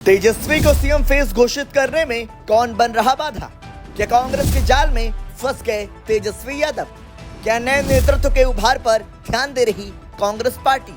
तेजस्वी को CM face घोषित करने में कौन बन रहा बाधा? क्या कांग्रेस के जाल में फंस गए तेजस्वी यादव? क्या नए नेतृत्व के उभार पर ध्यान दे रही कांग्रेस पार्टी?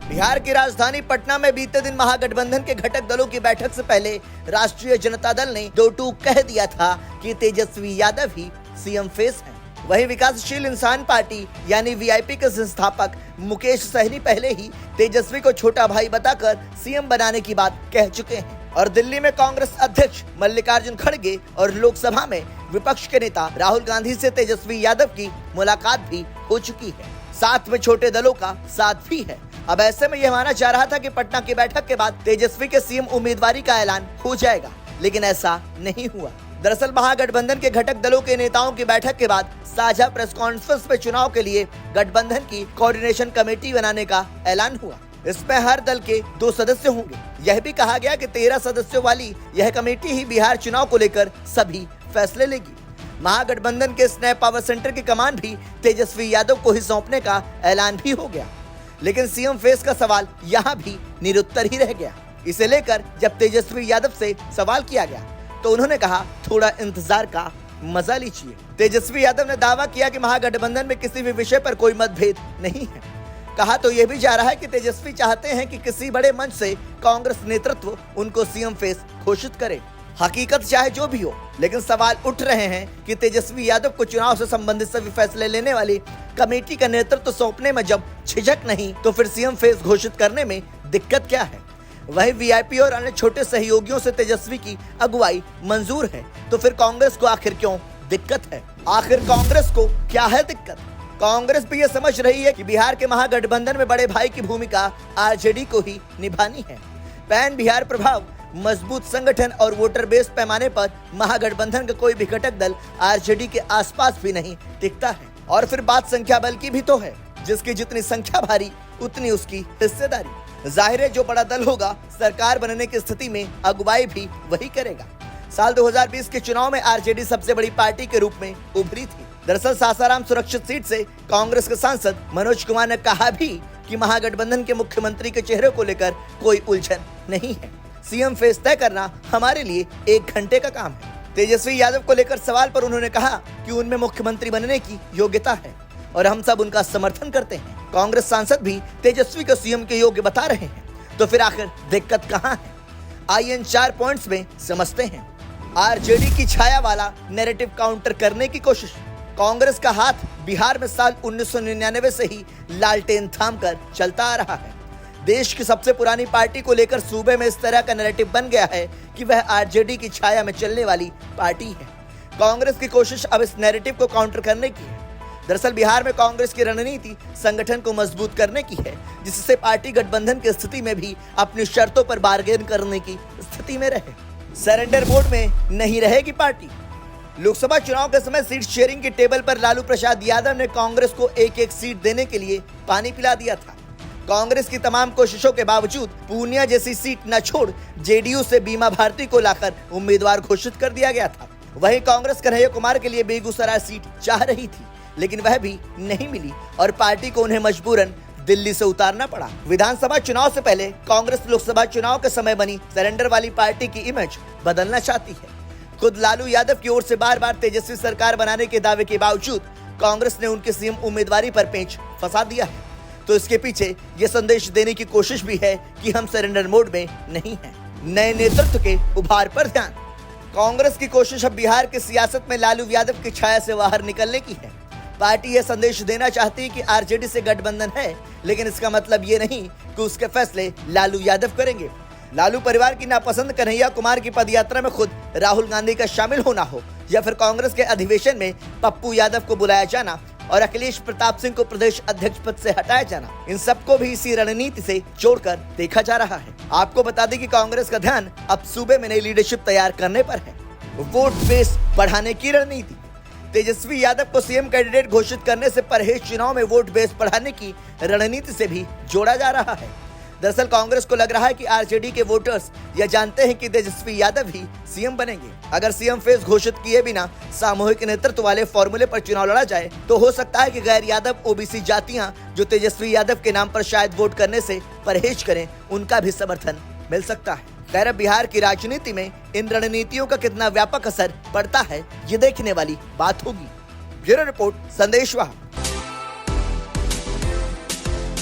बिहार की राजधानी पटना में बीते दिन महागठबंधन के घटक दलों की बैठक से पहले राष्ट्रीय जनता दल ने दो टूक कह दिया था कि तेजस्वी यादव ही सीएम फेस हैं। वहीं विकासशील इंसान पार्टी यानी वीआईपी के संस्थापक मुकेश सहनी पहले ही तेजस्वी को छोटा भाई बताकर सीएम बनाने की बात कह चुके हैं। और दिल्ली में कांग्रेस अध्यक्ष मल्लिकार्जुन खड़गे और लोकसभा में विपक्ष के नेता राहुल गांधी से तेजस्वी यादव की मुलाकात भी हो चुकी है। साथ में छोटे दलों का साथ भी है। अब ऐसे में यह माना जा रहा था कि पटना की बैठक के बाद तेजस्वी के सीएम उम्मीदवारी का ऐलान हो जाएगा, लेकिन ऐसा नहीं हुआ। दरअसल महागठबंधन के घटक दलों के नेताओं की बैठक के बाद साझा प्रेस कॉन्फ्रेंस में चुनाव के लिए गठबंधन की कोऑर्डिनेशन कमेटी बनाने का ऐलान हुआ। इसमें हर दल के 2 सदस्य होंगे। यह भी कहा गया कि 13 सदस्यों वाली यह कमेटी ही बिहार चुनाव को लेकर सभी फैसले लेगी। महागठबंधन के स्नैप पावर सेंटर की कमान भी तेजस्वी यादव को ही सौंपने का ऐलान भी हो गया, लेकिन सीएम फेस का सवाल यहाँ भी निरुत्तर ही रह गया। इसे लेकर जब तेजस्वी यादव से सवाल किया गया तो उन्होंने कहा, थोड़ा इंतजार का मजा लीजिए। तेजस्वी यादव ने दावा किया कि महागठबंधन में किसी भी विषय पर कोई मतभेद नहीं है। कहा तो यह भी जा रहा है कि तेजस्वी चाहते हैं कि किसी बड़े मंच से कांग्रेस नेतृत्व उनको सीएम फेस घोषित करे। हकीकत चाहे जो भी हो, लेकिन सवाल उठ रहे हैं कि तेजस्वी यादव को चुनाव से संबंधित सभी फैसले लेने वाली कमेटी का नेतृत्व सौंपने में जब झिझक नहीं, तो फिर सीएम फेस घोषित करने में दिक्कत क्या है? वही वीआईपी और अन्य छोटे सहयोगियों से तेजस्वी की अगुवाई मंजूर है, तो फिर कांग्रेस को आखिर क्यों दिक्कत है? आखिर कांग्रेस को क्या है दिक्कत? कांग्रेस भी ये समझ रही है कि बिहार के महागठबंधन में बड़े भाई की भूमिका आरजेडी को ही निभानी है। पैन बिहार प्रभाव, मजबूत संगठन और वोटर बेस पैमाने पर महागठबंधन का कोई भी घटक दल आरजेडी के आसपास भी नहीं टिकता है। और फिर बात संख्या बल की भी तो है, जिसकी जितनी संख्या भारी उतनी उसकी हिस्सेदारी। जाहिर है जो बड़ा दल होगा सरकार बनने की स्थिति में अगुवाई भी वही करेगा। साल 2020 के चुनाव में आरजेडी सबसे बड़ी पार्टी के रूप में उभरी थी। दरअसल सासाराम सुरक्षित सीट से कांग्रेस के सांसद मनोज कुमार ने कहा भी कि महागठबंधन के मुख्यमंत्री के चेहरे को लेकर कोई उलझन नहीं है। सीएम फेस तय करना हमारे लिए 1 घंटे का काम है। तेजस्वी यादव को लेकर सवाल पर उन्होंने कहा कि उनमें मुख्यमंत्री बनने की योग्यता है और हम सब उनका समर्थन करते हैं। कांग्रेस सांसद भी तेजस्वी को सीएम के योग्य बता रहे हैं, तो फिर आखिर दिक्कत कहां है? आइए इन 4 पॉइंट्स में समझते हैं। आरजेडी की छाया वाला नैरेटिव काउंटर करने की कोशिश। कांग्रेस का हाथ बिहार में साल 1999 से ही लालटेन थाम कर चलता आ रहा है। देश की सबसे पुरानी पार्टी को लेकर सूबे में इस तरह का नैरेटिव बन गया है कि वह आरजेडी की छाया में चलने वाली पार्टी है। कांग्रेस की कोशिश अब इस नैरेटिव को काउंटर करने की है। दरअसल बिहार में कांग्रेस की रणनीति संगठन को मजबूत करने की है, जिससे पार्टी गठबंधन की स्थिति में भी अपनी शर्तों पर बार्गेन करने की स्थिति में रहे। सरेंडर मोड में नहीं रहेगी पार्टी। लोकसभा चुनाव के समय सीट शेयरिंग के टेबल पर लालू प्रसाद यादव ने कांग्रेस को एक सीट देने के लिए पानी पिला दिया था। कांग्रेस की तमाम कोशिशों के बावजूद पूर्णिया जैसी सीट न छोड़ जेडीयू से बीमा भारती को लाकर उम्मीदवार घोषित कर दिया गया था। वहीं कांग्रेस कन्हैया कुमार के लिए बेगूसराय सीट चाह रही थी, लेकिन वह भी नहीं मिली और पार्टी को उन्हें मजबूरन दिल्ली से उतारना पड़ा। विधानसभा चुनाव से पहले कांग्रेस लोकसभा चुनाव के समय बनी सरेंडर वाली पार्टी की इमेज बदलना चाहती है। खुद लालू यादव की ओर से बार बार तेजस्वी सरकार बनाने के दावे के बावजूद कांग्रेस ने उनके सीएम उम्मीदवारी पर पेंच फंसा दिया है। तो इसके पीछे ये संदेश देने की कोशिश भी है कि हम सरेंडर मोड में नहीं हैं। नए नेतृत्व के उभार पर ध्यान। कांग्रेस की कोशिश अब बिहार की सियासत में लालू यादव की छाया से बाहर निकलने की है। पार्टी यह संदेश देना चाहती है कि आरजेडी से गठबंधन है, लेकिन इसका मतलब ये नहीं कि उसके फैसले लालू यादव करेंगे। लालू परिवार की नापसंद कन्हैया कुमार की पदयात्रा में खुद राहुल गांधी का शामिल होना हो, या फिर कांग्रेस के अधिवेशन में पप्पू यादव को बुलाया जाना और अखिलेश प्रताप सिंह को प्रदेश अध्यक्ष पद से हटाया जाना, इन सबको भी इसी रणनीति से जोड़कर देखा जा रहा है। आपको बता दें कि कांग्रेस का ध्यान अब सूबे में नई लीडरशिप तैयार करने पर है। वोट बेस बढ़ाने की रणनीति। तेजस्वी यादव को सीएम कैंडिडेट घोषित करने से परहेज चुनाव में वोट बेस बढ़ाने की रणनीति से भी जोड़ा जा रहा है। दरअसल कांग्रेस को लग रहा है कि आरजेडी के वोटर्स यह जानते हैं कि तेजस्वी यादव ही सीएम बनेंगे। अगर सीएम फेस घोषित किए बिना सामूहिक नेतृत्व वाले फॉर्मूले पर चुनाव लड़ा जाए, तो हो सकता है कि गैर यादव ओबीसी जातियां जो तेजस्वी यादव के नाम पर शायद वोट करने से परहेज करें, उनका भी समर्थन मिल सकता है। खैर अब बिहार की राजनीति में इन रणनीतियों का कितना व्यापक असर पड़ता है, ये देखने वाली बात होगी। Bureau report, संदेशवाहक।